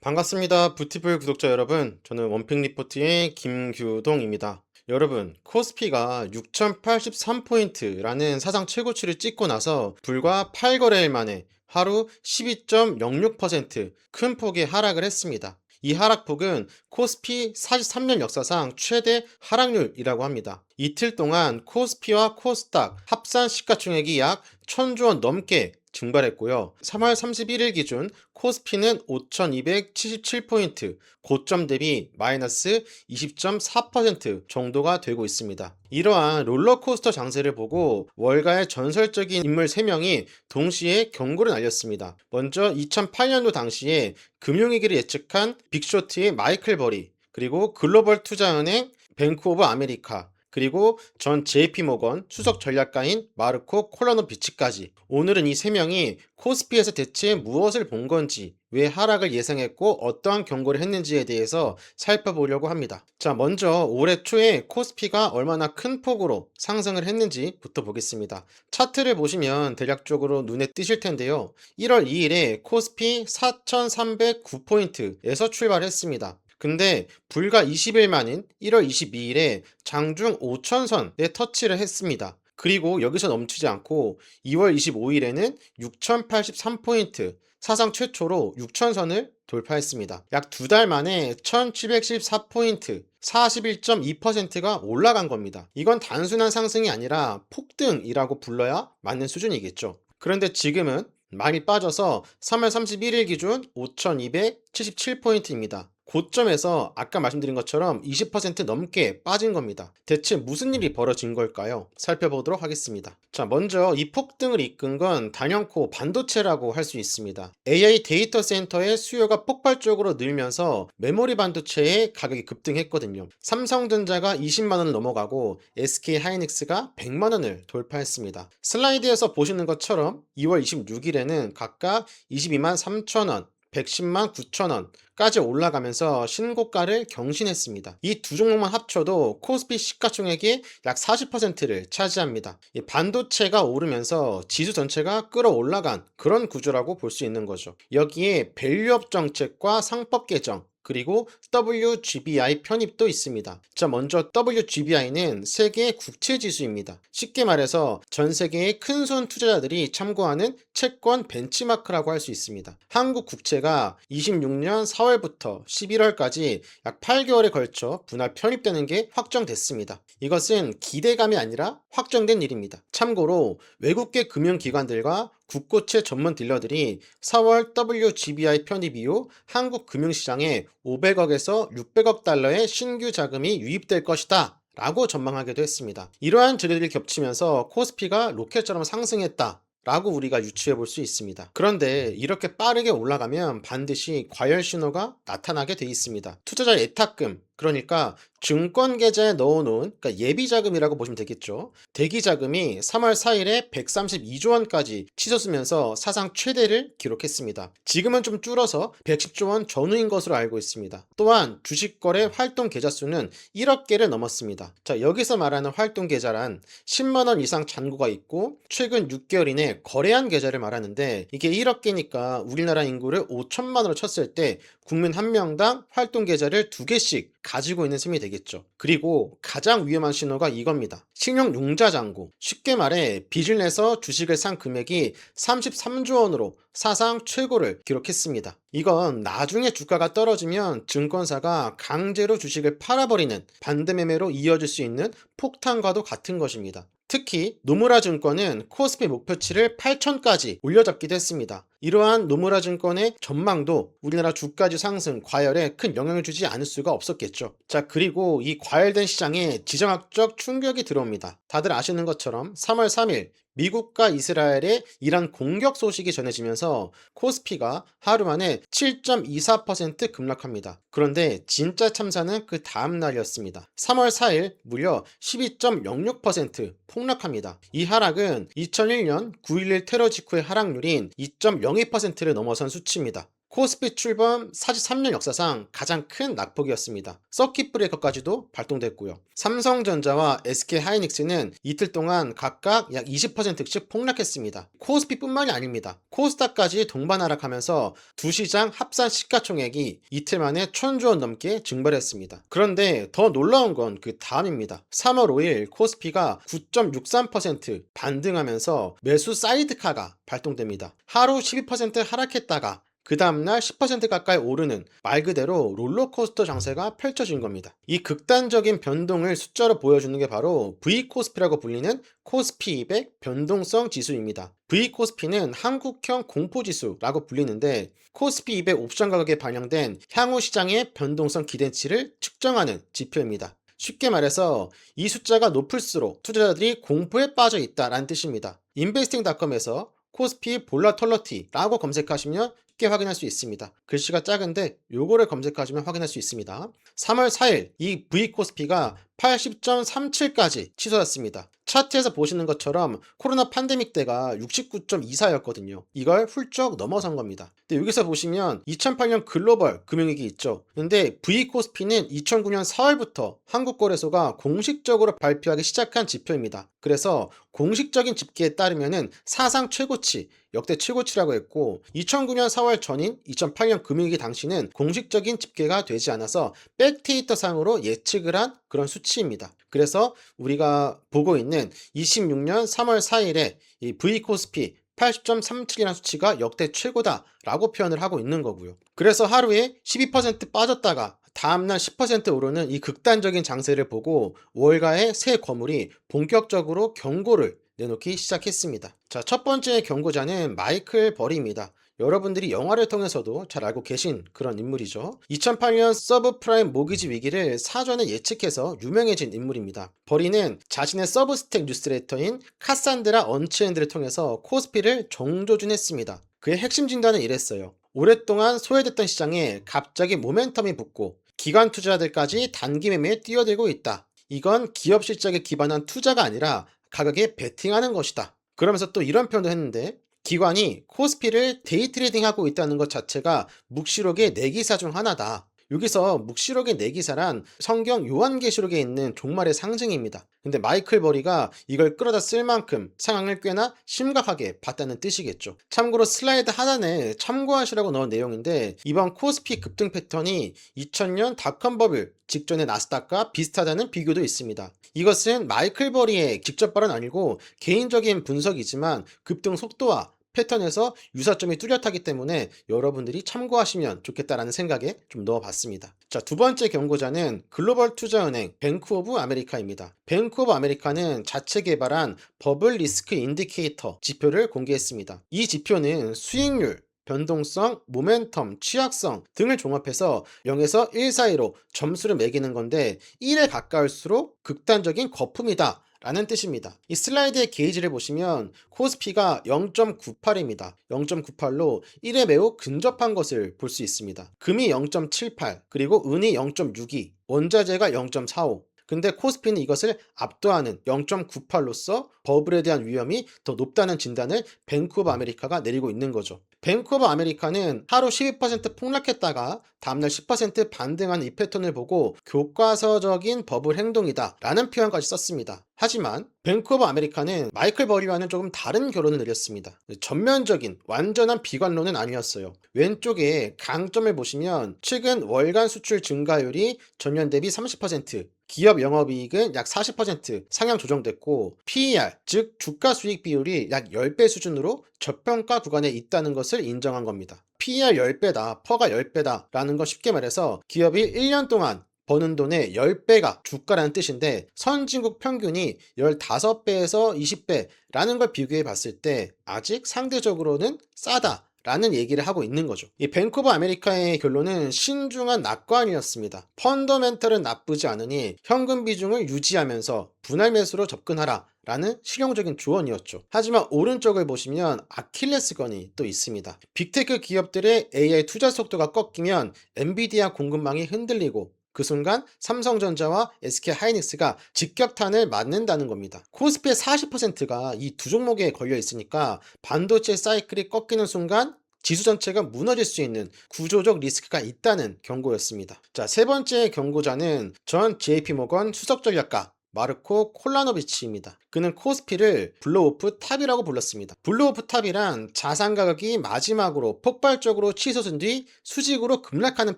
반갑습니다. 뷰티풀 구독자 여러분. 저는 원픽 리포트의 김규동입니다. 여러분, 코스피가 6083포인트라는 사상 최고치를 찍고 나서 불과 8거래일 만에 하루 12.06% 큰 폭의 하락을 했습니다. 이 하락폭은 코스피 43년 역사상 최대 하락률이라고 합니다. 이틀 동안 코스피와 코스닥 합산 시가총액이 약 1000조 원 넘게 증발했고요. 3월 31일 기준 코스피는 5277포인트, 고점 대비 마이너스 20.4% 정도가 되고 있습니다. 이러한 롤러코스터 장세를 보고 월가의 전설적인 인물 3명이 동시에 경고를 날렸습니다. 먼저 2008년도 당시에 금융위기를 예측한 빅쇼트의 마이클 버리, 그리고 글로벌 투자은행 뱅크 오브 아메리카, 그리고 전 JP모건 수석 전략가인 마르코 콜라노비치까지, 오늘은 이 3명이 코스피에서 대체 무엇을 본 건지, 왜 하락을 예상했고 어떠한 경고를 했는지에 대해서 살펴보려고 합니다. 자, 먼저 올해 초에 코스피가 얼마나 큰 폭으로 상승을 했는지부터 보겠습니다. 차트를 보시면 대략적으로 눈에 띄실 텐데요. 1월 2일에 코스피 4309포인트에서 출발했습니다. 근데 불과 20일 만인 1월 22일에 장중 5천선에 터치를 했습니다. 그리고 여기서 멈추지 않고 2월 25일에는 6083포인트, 사상 최초로 6천선을 돌파했습니다. 약 2달 만에 1714포인트, 41.2%가 올라간 겁니다. 이건 단순한 상승이 아니라 폭등이라고 불러야 맞는 수준이겠죠. 그런데 지금은 많이 빠져서 3월 31일 기준 5277포인트입니다. 고점에서 아까 말씀드린 것처럼 20% 넘게 빠진 겁니다. 대체 무슨 일이 벌어진 걸까요? 살펴보도록 하겠습니다. 자, 먼저 이 폭등을 이끈 건 단연코 반도체라고 할 수 있습니다. AI 데이터 센터의 수요가 폭발적으로 늘면서 메모리 반도체의 가격이 급등했거든요. 삼성전자가 20만원을 넘어가고 SK 하이닉스가 100만원을 돌파했습니다. 슬라이드에서 보시는 것처럼 2월 26일에는 각각 22만 3천원, 110만 9천원까지 올라가면서 신고가를 경신했습니다. 이 두 종목만 합쳐도 코스피 시가총액의 약 40%를 차지합니다. 이 반도체가 오르면서 지수 전체가 끌어올라간 그런 구조라고 볼 수 있는 거죠. 여기에 밸류업 정책과 상법 개정, 그리고 WGBI 편입도 있습니다. 자, 먼저 WGBI는 세계 국채 지수입니다. 쉽게 말해서 전 세계의 큰손 투자자들이 참고하는 채권 벤치마크라고 할 수 있습니다. 한국 국채가 26년 4월부터 11월까지 약 8개월에 걸쳐 분할 편입되는 게 확정됐습니다. 이것은 기대감이 아니라 확정된 일입니다. 참고로 외국계 금융기관들과 국고채 전문 딜러들이 4월 WGBI 편입 이후 한국 금융시장에 500억에서 600억 달러의 신규 자금이 유입될 것이다 라고 전망하기도 했습니다. 이러한 재료들이 겹치면서 코스피가 로켓처럼 상승했다 라고 우리가 유추해 볼 수 있습니다. 그런데 이렇게 빠르게 올라가면 반드시 과열 신호가 나타나게 돼 있습니다. 투자자 예탁금, 그러니까 증권 계좌에 넣어놓은, 그러니까 예비 자금이라고 보시면 되겠죠. 대기 자금이 3월 4일에 132조 원까지 치솟으면서 사상 최대를 기록했습니다. 지금은 좀 줄어서 110조 원 전후인 것으로 알고 있습니다. 또한 주식 거래 활동 계좌 수는 1억 개를 넘었습니다. 자, 여기서 말하는 활동 계좌란 10만 원 이상 잔고가 있고 최근 6개월 이내 거래한 계좌를 말하는데, 이게 1억 개니까 우리나라 인구를 5천만으로 쳤을 때 국민 한 명당 활동 계좌를 2개씩 가지고 있는 셈이 되겠죠. 그리고 가장 위험한 신호가 이겁니다. 신용 융자 잔고. 쉽게 말해 빚을 내서 주식을 산 금액이 33조 원으로 사상 최고를 기록했습니다. 이건 나중에 주가가 떨어지면 증권사가 강제로 주식을 팔아버리는 반대매매로 이어질 수 있는 폭탄과도 같은 것입니다. 특히 노무라 증권은 코스피 목표치를 8천까지 올려잡기도 했습니다. 이러한 노무라 증권의 전망도 우리나라 주가지 상승, 과열에 큰 영향을 주지 않을 수가 없었겠죠. 자, 그리고 이 과열된 시장에 지정학적 충격이 들어옵니다. 다들 아시는 것처럼 3월 3일 미국과 이스라엘의 이란 공격 소식이 전해지면서 코스피가 하루 만에 7.24% 급락합니다. 그런데 진짜 참사는 그 다음 날이었습니다. 3월 4일 무려 12.06% 폭락합니다. 이 하락은 2001년 9.11 테러 직후의 하락률인 2.02%를 넘어선 수치입니다. 코스피 출범 43년 역사상 가장 큰 낙폭이었습니다. 서킷 브레이커까지도 발동됐고요. 삼성전자와 SK하이닉스는 이틀 동안 각각 약 20%씩 폭락했습니다. 코스피뿐만이 아닙니다. 코스닥까지 동반 하락하면서 두 시장 합산 시가총액이 이틀 만에 1,000조 원 넘게 증발했습니다. 그런데 더 놀라운 건 그 다음입니다. 3월 5일 코스피가 9.63% 반등하면서 매수 사이드카가 발동됩니다. 하루 12% 하락했다가 그 다음날 10% 가까이 오르는 말 그대로 롤러코스터 장세가 펼쳐진 겁니다. 이 극단적인 변동을 숫자로 보여주는 게 바로 V코스피라고 불리는 코스피 200 변동성 지수입니다. V코스피는 한국형 공포지수라고 불리는데 코스피 200 옵션 가격에 반영된 향후 시장의 변동성 기대치를 측정하는 지표입니다. 쉽게 말해서 이 숫자가 높을수록 투자자들이 공포에 빠져 있다라는 뜻입니다. investing.com에서 코스피 볼라톨러티라고 검색하시면 쉽게 확인할 수 있습니다. 글씨가 작은데 요거를 검색하시면 확인할 수 있습니다. 3월 4일 이 V코스피가 80.37까지 치솟았습니다. 차트에서 보시는 것처럼 코로나 팬데믹 때가 69.24였거든요. 이걸 훌쩍 넘어선 겁니다. 근데 여기서 보시면 2008년 글로벌 금융위기 있죠. 근데 V코스피는 2009년 4월부터 한국거래소가 공식적으로 발표하기 시작한 지표입니다. 그래서 공식적인 집계에 따르면은 사상 최고치, 역대 최고치라고 했고 2009년 4월 전인 2008년 금융위기 당시는 공식적인 집계가 되지 않아서 백데이터 상으로 예측을 한 그런 수치입니다. 그래서 우리가 보고 있는 26년 3월 4일에 이 V코스피 80.37이라는 수치가 역대 최고다라고 표현을 하고 있는 거고요. 그래서 하루에 12% 빠졌다가 다음날 10% 오르는 이 극단적인 장세를 보고 월가의 새 거물이 본격적으로 경고를 내놓기 시작했습니다. 자, 첫 번째 경고자는 마이클 버리입니다. 여러분들이 영화를 통해서도 잘 알고 계신 그런 인물이죠. 2008년 서브프라임 모기지 위기를 사전에 예측해서 유명해진 인물입니다. 버리는 자신의 서브스택 뉴스레터인 카산드라 언체인드를 통해서 코스피를 정조준했습니다. 그의 핵심 진단은 이랬어요. 오랫동안 소외됐던 시장에 갑자기 모멘텀이 붙고 기관 투자자들까지 단기 매매에 뛰어들고 있다. 이건 기업 실적에 기반한 투자가 아니라 가격에 베팅하는 것이다. 그러면서 또 이런 표현도 했는데 기관이 코스피를 데이트레이딩하고 있다는 것 자체가 묵시록의 내기사 중 하나다. 여기서 묵시록의 내기사란 성경 요한계시록에 있는 종말의 상징입니다. 근데 마이클 버리가 이걸 끌어다 쓸 만큼 상황을 꽤나 심각하게 봤다는 뜻이겠죠. 참고로 슬라이드 하단에 참고하시라고 넣은 내용인데 이번 코스피 급등 패턴이 2000년 닷컴 버블 직전의 나스닥과 비슷하다는 비교도 있습니다. 이것은 마이클 버리의 직접 발언 아니고 개인적인 분석이지만 급등 속도와 패턴에서 유사점이 뚜렷하기 때문에 여러분들이 참고하시면 좋겠다라는 생각에 좀 넣어봤습니다. 자, 두 번째 경고자는 글로벌 투자은행 뱅크 오브 아메리카입니다. 뱅크 오브 아메리카는 자체 개발한 버블 리스크 인디케이터 지표를 공개했습니다. 이 지표는 수익률, 변동성, 모멘텀, 취약성 등을 종합해서 0에서 1 사이로 점수를 매기는 건데 1에 가까울수록 극단적인 거품이다 라는 뜻입니다. 이 슬라이드의 게이지를 보시면 코스피가 0.98입니다. 0.98로 1에 매우 근접한 것을 볼 수 있습니다. 금이 0.78, 그리고 은이 0.62, 원자재가 0.45. 근데 코스피는 이것을 압도하는 0.98로서 버블에 대한 위험이 더 높다는 진단을 뱅크 오브 아메리카가 내리고 있는 거죠. 뱅크 오브 아메리카는 하루 12% 폭락했다가 다음날 10% 반등하는 이 패턴을 보고 교과서적인 버블 행동이다 라는 표현까지 썼습니다. 하지만 뱅크 오브 아메리카는 마이클 버리와는 조금 다른 결론을 내렸습니다. 전면적인 완전한 비관론은 아니었어요. 왼쪽에 강점을 보시면 최근 월간 수출 증가율이 전년 대비 30%, 기업 영업이익은 약 40% 상향 조정됐고 PER, 즉 주가 수익 비율이 약 10배 수준으로 저평가 구간에 있다는 것을 인정한 겁니다. PER 10배다, 퍼가 10배다 라는 건 쉽게 말해서 기업이 1년 동안 버는 돈의 10배가 주가라는 뜻인데 선진국 평균이 15배에서 20배라는 걸 비교해 봤을 때 아직 상대적으로는 싸다 라는 얘기를 하고 있는 거죠. 이 뱅크 오브 아메리카의 결론은 신중한 낙관이었습니다. 펀더멘털은 나쁘지 않으니 현금 비중을 유지하면서 분할 매수로 접근하라 라는 실용적인 조언이었죠. 하지만 오른쪽을 보시면 아킬레스건이 또 있습니다. 빅테크 기업들의 AI 투자 속도가 꺾이면 엔비디아 공급망이 흔들리고 그 순간 삼성전자와 SK하이닉스가 직격탄을 맞는다는 겁니다. 코스피의 40%가 이 두 종목에 걸려 있으니까 반도체 사이클이 꺾이는 순간 지수 전체가 무너질 수 있는 구조적 리스크가 있다는 경고였습니다. 자, 세 번째 경고자는 전 JP모건 수석전략가 마르코 콜라노비치입니다. 그는 코스피를 블로우오프 탑이라고 불렀습니다. 블로우오프 탑이란 자산 가격이 마지막으로 폭발적으로 치솟은 뒤 수직으로 급락하는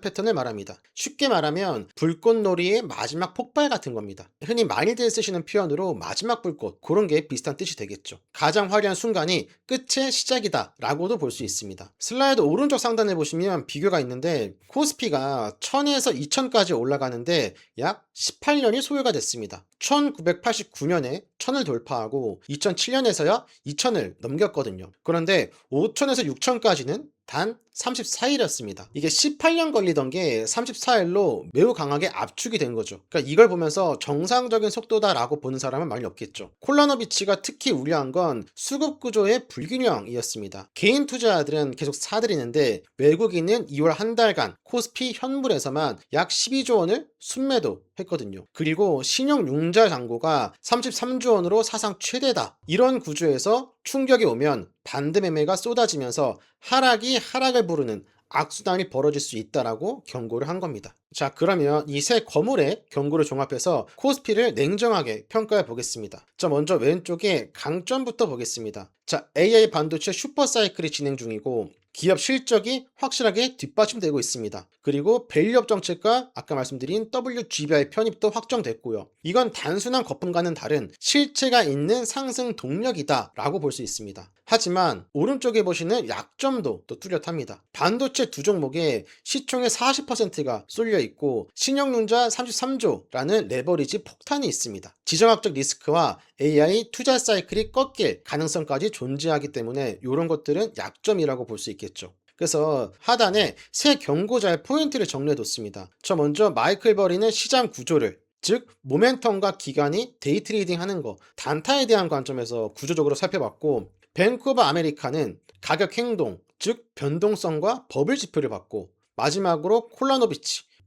패턴을 말합니다. 쉽게 말하면 불꽃놀이의 마지막 폭발 같은 겁니다. 흔히 많이들 쓰시는 표현으로 마지막 불꽃, 그런 게 비슷한 뜻이 되겠죠. 가장 화려한 순간이 끝의 시작이다 라고도 볼 수 있습니다. 슬라이드 오른쪽 상단에 보시면 비교가 있는데 코스피가 1000에서 2000까지 올라가는데 약 18년이 소요가 됐습니다. 1989년에 1000을 돌파하고 2007년에서야 2000을 넘겼거든요. 그런데 5000에서 6000까지는 단 34일이었습니다. 이게 18년 걸리던 게 34일로 매우 강하게 압축이 된 거죠. 그러니까 이걸 보면서 정상적인 속도다라고 보는 사람은 많이 없겠죠. 콜라노비치가 특히 우려한 건 수급 구조의 불균형이었습니다. 개인 투자자들은 계속 사들이는데 외국인은 2월 한 달간 코스피 현물에서만 약 12조 원을 순매도 했거든요. 그리고 신용융자 잔고가 33조 원으로 사상 최대다. 이런 구조에서 충격이 오면 반대 매매가 쏟아지면서 하락이 하락을 부르는 악순환이 벌어질 수 있다라고 경고를 한 겁니다. 자, 그러면 이 세 거물의 경고를 종합해서 코스피를 냉정하게 평가해 보겠습니다. 자, 먼저 왼쪽에 강점부터 보겠습니다. 자, AI 반도체 슈퍼사이클이 진행 중이고 기업 실적이 확실하게 뒷받침되고 있습니다. 그리고 밸류업 정책과 아까 말씀드린 WGBI 편입도 확정됐고요. 이건 단순한 거품과는 다른 실체가 있는 상승 동력이다 라고 볼 수 있습니다. 하지만 오른쪽에 보시는 약점도 또 뚜렷합니다. 반도체 두 종목에 시총의 40%가 쏠려 있고 신용융자 33조라는 레버리지 폭탄이 있습니다. 지정학적 리스크와 AI 투자 사이클이 꺾일 가능성까지 존재하기 때문에 이런 것들은 약점이라고 볼 수 있겠죠. 그래서 하단에 세 경고자의 포인트를 정리해뒀습니다. 저 먼저 마이클 버리는 시장 구조를, 즉 모멘텀과 기간이 데이 트레이딩 하는 거, 단타에 대한 관점에서 구조적으로 살펴봤고, 뱅크 오브 아메리카는 가격 행동, 즉 변동성과 버블 지표를 봤고, 마지막으로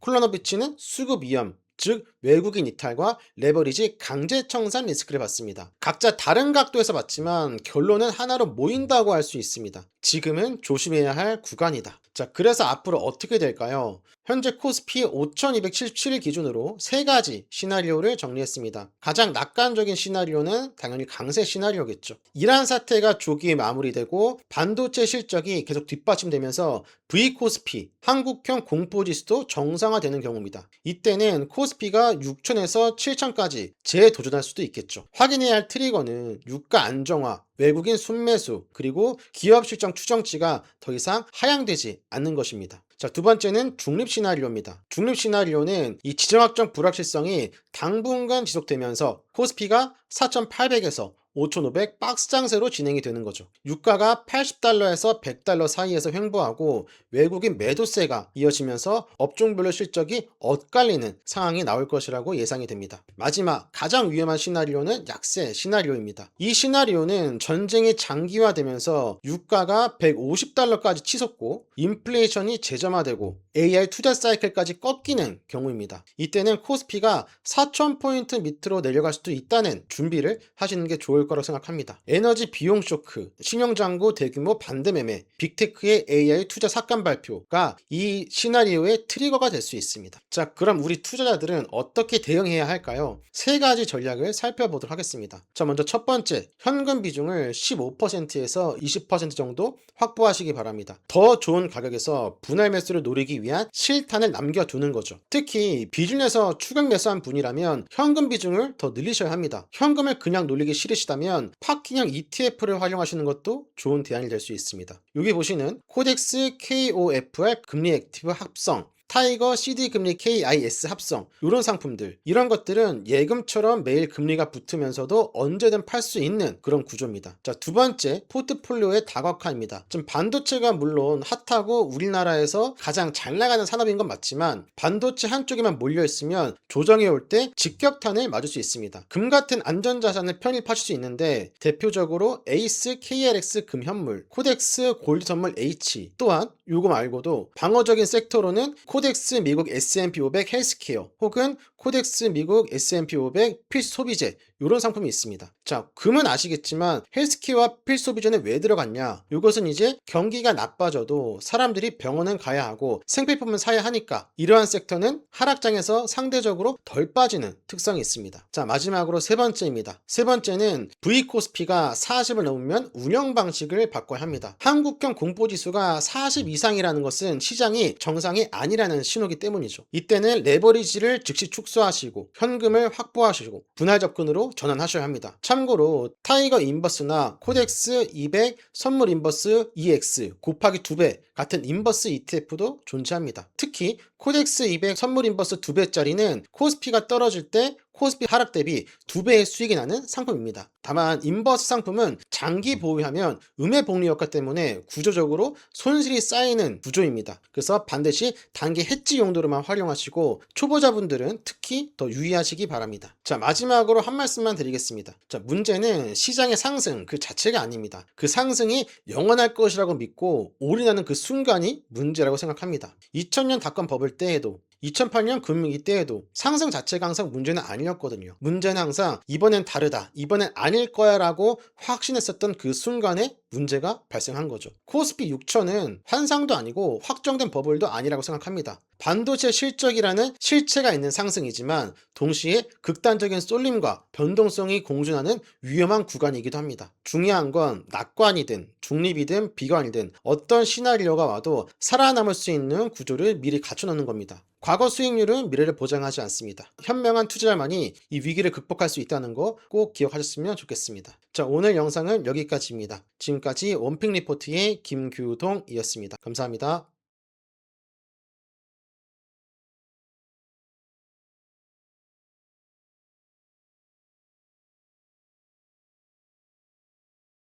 콜라노비치는 수급 위험, 즉 외국인 이탈과 레버리지 강제 청산 리스크를 봤습니다. 각자 다른 각도에서 봤지만 결론은 하나로 모인다고 할 수 있습니다. 지금은 조심해야 할 구간이다. 자, 그래서 앞으로 어떻게 될까요? 현재 코스피 5277일 기준으로 세 가지 시나리오를 정리했습니다. 가장 낙관적인 시나리오는 당연히 강세 시나리오겠죠. 이란 사태가 조기에 마무리되고 반도체 실적이 계속 뒷받침되면서 V코스피, 한국형 공포지수도 정상화되는 경우입니다. 이때는 코스피가 6000에서 7000까지 재도전할 수도 있겠죠. 확인해야 할 트리거는 유가 안정화, 외국인 순매수, 그리고 기업 실적 추정치가 더 이상 하향되지 않는 것입니다. 자, 두 번째는 중립 시나리오입니다. 중립 시나리오는 이 지정학적 불확실성이 당분간 지속되면서 코스피가 4800에서 5500 박스 장세로 진행이 되는 거죠. 유가가 80달러에서 100달러 사이에서 횡보하고 외국인 매도세가 이어지면서 업종별로 실적이 엇갈리는 상황이 나올 것이라고 예상이 됩니다. 마지막 가장 위험한 시나리오는 약세 시나리오입니다. 이 시나리오는 전쟁이 장기화되면서 유가가 150달러까지 치솟고 인플레이션이 재점화되고 AI 투자 사이클까지 꺾이는 경우입니다. 이때는 코스피가 4000포인트 밑으로 내려갈 수도 있다는 준비를 하시는 게 좋을 거라고 생각합니다. 에너지 비용 쇼크, 신용장고 대규모 반대 매매, 빅테크의 AI 투자 삭감 발표가 이 시나리오의 트리거가 될 수 있습니다. 자, 그럼 우리 투자자들은 어떻게 대응해야 할까요? 세 가지 전략을 살펴보도록 하겠습니다. 자, 먼저 첫 번째, 현금 비중을 15%에서 20% 정도 확보하시기 바랍니다. 더 좋은 가격에서 분할 매수를 노리기 위한 실탄을 남겨두는 거죠. 특히 비중에서 추격 매수한 분이라면 현금 비중을 더 늘리셔야 합니다. 현금을 그냥 놀리기 싫으시다면 파킹형 ETF를 활용하시는 것도 좋은 대안이 될 수 있습니다. 여기 보시는 코덱스 KOFR 금리 액티브 합성, 타이거 CD 금리 KIS 합성, 이런 상품들, 이런 것들은 예금처럼 매일 금리가 붙으면서도 언제든 팔 수 있는 그런 구조입니다. 자, 두 번째, 포트폴리오의 다각화입니다. 지금 반도체가 물론 핫하고 우리나라에서 가장 잘 나가는 산업인 건 맞지만 반도체 한쪽에만 몰려 있으면 조정이 올 때 직격탄을 맞을 수 있습니다. 금 같은 안전자산을 편입하실 수 있는데 대표적으로 에이스 KLX 금현물, 코덱스 골드 선물 H, 또한 요거 말고도 방어적인 섹터로는 코덱스 미국 S&P 500 헬스케어 혹은 코덱스 미국 S&P 500 필수 소비재, 이런 상품이 있습니다. 자, 금은 아시겠지만 헬스케어와 필수 비전에 왜 들어갔냐? 이것은 이제 경기가 나빠져도 사람들이 병원은 가야 하고 생필품은 사야 하니까 이러한 섹터는 하락장에서 상대적으로 덜 빠지는 특성이 있습니다. 자, 마지막으로 세 번째입니다. 세 번째는 V코스피가 40을 넘으면 운영 방식을 바꿔야 합니다. 한국형 공포지수가 40 이상이라는 것은 시장이 정상이 아니라는 신호기 때문이죠. 이때는 레버리지를 즉시 축소하시고 현금을 확보하시고 분할 접근으로 전환하셔야 합니다. 참고로 타이거 인버스나 코덱스 200 선물 인버스 EX 곱하기 2배 같은 인버스 ETF도 존재합니다. 특히 코덱스 200 선물 인버스 2배짜리는 코스피가 떨어질 때 코스피 하락 대비 2배의 수익이 나는 상품입니다. 다만 인버스 상품은 장기 보유하면 음의 복리 효과 때문에 구조적으로 손실이 쌓이는 구조입니다. 그래서 반드시 단기 해지 용도로만 활용하시고 초보자분들은 특히 더 유의하시기 바랍니다. 자, 마지막으로 한 말씀만 드리겠습니다. 자, 문제는 시장의 상승 그 자체가 아닙니다. 그 상승이 영원할 것이라고 믿고 올인하는 그 순간이 문제라고 생각합니다. 2000년 닷컴 버블 때에도 2008년 금융위기 때에도 상승 자체가 항상 문제는 아니었거든요. 문제는 항상 이번엔 다르다, 이번엔 아닐 거야 라고 확신했었던 그 순간에 문제가 발생한 거죠. 코스피 6000은 환상도 아니고 확정된 버블도 아니라고 생각합니다. 반도체 실적이라는 실체가 있는 상승이지만 동시에 극단적인 쏠림과 변동성이 공존하는 위험한 구간이기도 합니다. 중요한 건 낙관이든 중립이든 비관이든 어떤 시나리오가 와도 살아남을 수 있는 구조를 미리 갖춰놓는 겁니다. 과거 수익률은 미래를 보장하지 않습니다. 현명한 투자자만이 이 위기를 극복할 수 있다는 거 꼭 기억하셨으면 좋겠습니다. 자, 오늘 영상은 여기까지입니다. 지금까지 원픽 리포트의 김규동이었습니다. 감사합니다.